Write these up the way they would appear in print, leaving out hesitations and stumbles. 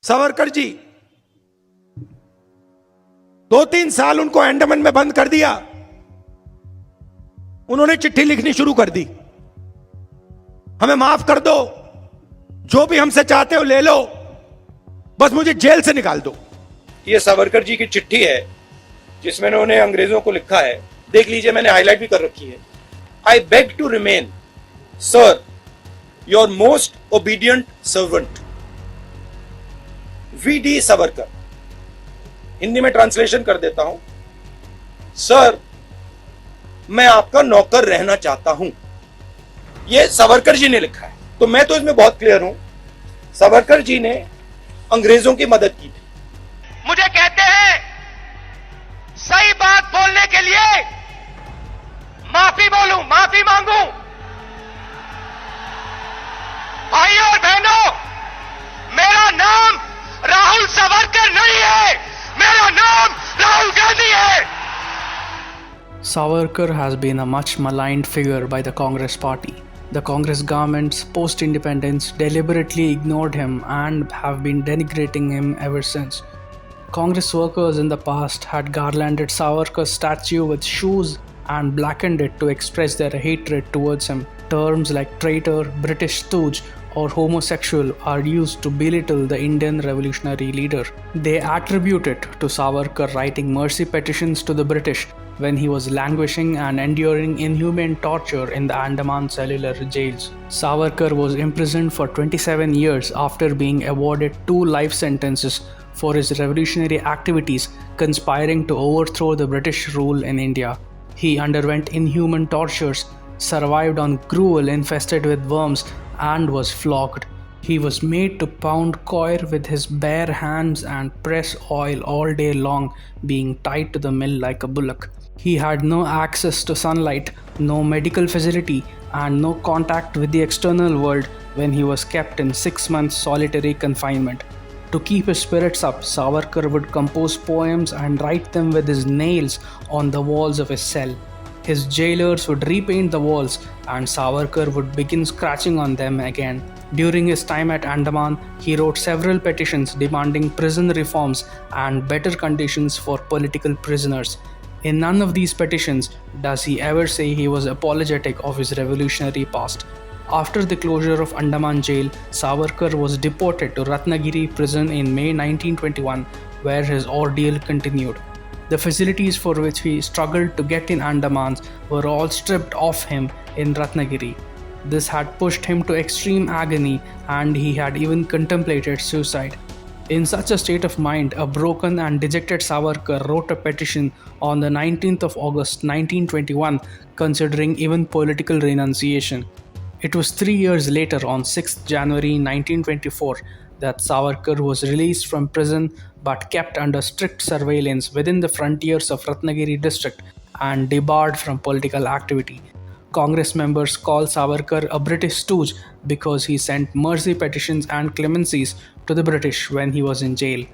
सावरकर जी 2-3 साल उनको अंडमान में बंद कर दिया। उन्होंने चिट्ठी लिखनी शुरू कर दी, हमें माफ कर दो, जो भी हमसे चाहते हो ले लो, बस मुझे जेल से निकाल दो। ये सावरकर जी की चिट्ठी है जिसमें उन्होंने अंग्रेजों को लिखा है, देख लीजिए, मैंने हाईलाइट भी कर रखी है। I beg to remain sir your most obedient servant V D. Savarkar. Hindi में ट्रांसलेशन कर देता हूं, सर मैं आपका नौकर रहना चाहता हूं। यह सावरकर जी ने लिखा है, तो मैं तो इसमें बहुत क्लियर हूं, सावरकर जी ने अंग्रेजों की मदद की थी। मुझे कहते हैं सही बात बोलने के लिए माफी बोलूं, माफी मांगू। भाइयों और बहनों, मेरा नाम राहुल सावरकर नहीं है, मेरा नाम राहुल गांधी है। Savarkar has been a much maligned figure by the Congress party. The Congress governments post-independence deliberately ignored him and have been denigrating him ever since. Congress workers in the past had garlanded Savarkar's statue with shoes and blackened it to express their hatred towards him. Terms like traitor, British stooge, or homosexual are used to belittle the Indian revolutionary leader. They attribute it to Savarkar writing mercy petitions to the British when he was languishing and enduring inhumane torture in the Andaman cellular jails. Savarkar was imprisoned for 27 years after being awarded 2 life sentences for his revolutionary activities conspiring to overthrow the British rule in India. He underwent inhuman tortures, survived on gruel infested with worms, and was flogged. He was made to pound coir with his bare hands and press oil all day long, being tied to the mill like a bullock. He had no access to sunlight, no medical facility, and no contact with the external world when he was kept in 6 months solitary confinement. To keep his spirits up, Savarkar would compose poems and write them with his nails on the walls of his cell. His jailers would repaint the walls and Savarkar would begin scratching on them again. During his time at Andaman, he wrote several petitions demanding prison reforms and better conditions for political prisoners. In none of these petitions does he ever say he was apologetic of his revolutionary past. After the closure of Andaman Jail, Savarkar was deported to Ratnagiri prison in May 1921, where his ordeal continued. The facilities for which he struggled to get in Andaman were all stripped off him in Ratnagiri. This had pushed him to extreme agony and he had even contemplated suicide. In such a state of mind, a broken and dejected Savarkar wrote a petition on the 19th of August 1921, considering even political renunciation. It was 3 years later, on 6th January 1924, that Savarkar was released from prison but kept under strict surveillance within the frontiers of Ratnagiri district and debarred from political activity. Congress members call Savarkar a British stooge because he sent mercy petitions and clemencies to the British when he was in jail.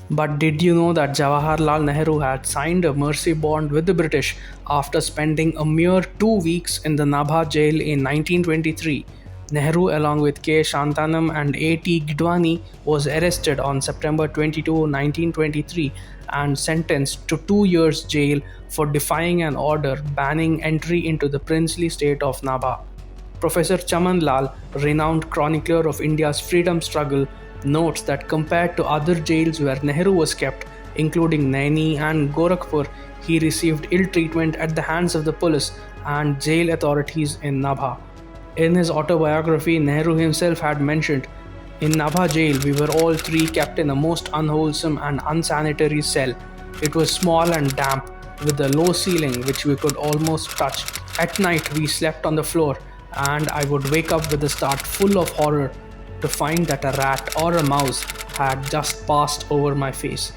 But did you know that Jawaharlal Nehru had signed a mercy bond with the British after spending a mere 2 weeks in the Nabha Jail in 1923? Nehru, along with K. Shantanam and A.T. Gidwani, was arrested on September 22, 1923 and sentenced to 2 years jail for defying an order banning entry into the princely state of Nabha. Professor Chaman Lal, renowned chronicler of India's freedom struggle, notes that compared to other jails where Nehru was kept, including Naini and Gorakhpur, he received ill treatment at the hands of the police and jail authorities in Nabha. In his autobiography, Nehru himself had mentioned, "In Nabha Jail, we were all 3 kept in a most unwholesome and unsanitary cell. It was small and damp, with a low ceiling which we could almost touch. At night, we slept on the floor, and I would wake up with a start full of horror to find that a rat or a mouse had just passed over my face."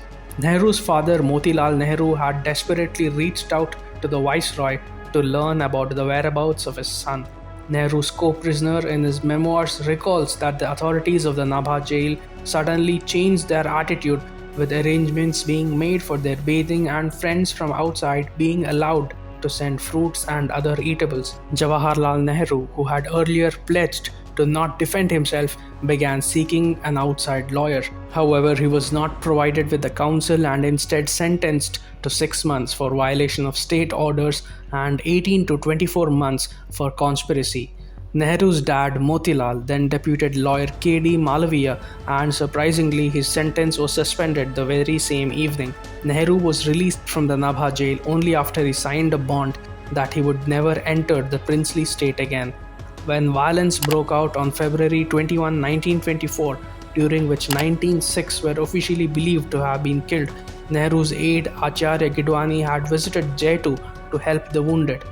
Nehru's father, Motilal Nehru, had desperately reached out to the Viceroy to learn about the whereabouts of his son. Nehru's co-prisoner in his memoirs recalls that the authorities of the Nabha Jail suddenly changed their attitude, with arrangements being made for their bathing and friends from outside being allowed to send fruits and other eatables. Jawaharlal Nehru, who had earlier pledged to not defend himself, began seeking an outside lawyer. However, he was not provided with the counsel and instead sentenced to 6 months for violation of state orders and 18 to 24 months for conspiracy. Nehru's dad Motilal then deputed lawyer K.D. Malaviya, and surprisingly his sentence was suspended the very same evening. Nehru was released from the Nabha Jail only after he signed a bond that he would never enter the princely state again. When violence broke out on February 21, 1924, during which 19 Sikhs were officially believed to have been killed, Nehru's aide Acharya Gidwani had visited Jaitu to help the wounded.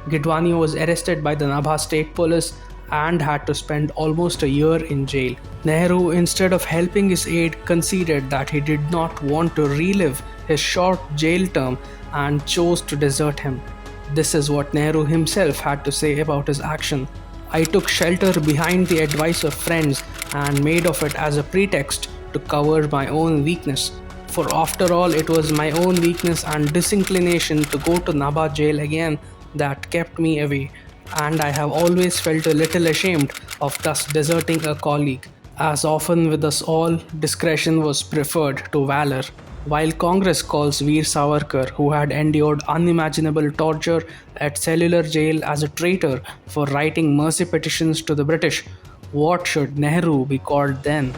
Gidwani was arrested by the Nabha State Police and had to spend almost a year in jail. Nehru, instead of helping his aide, conceded that he did not want to relive his short jail term and chose to desert him. This is what Nehru himself had to say about his action. "I took shelter behind the advice of friends and made of it as a pretext to cover my own weakness. For after all, it was my own weakness and disinclination to go to Nabha Jail again that kept me away, and I have always felt a little ashamed of thus deserting a colleague. As often with us all, discretion was preferred to valor." While Congress calls Veer Savarkar, who had endured unimaginable torture at cellular jail, as a traitor for writing mercy petitions to the British, what should Nehru be called then?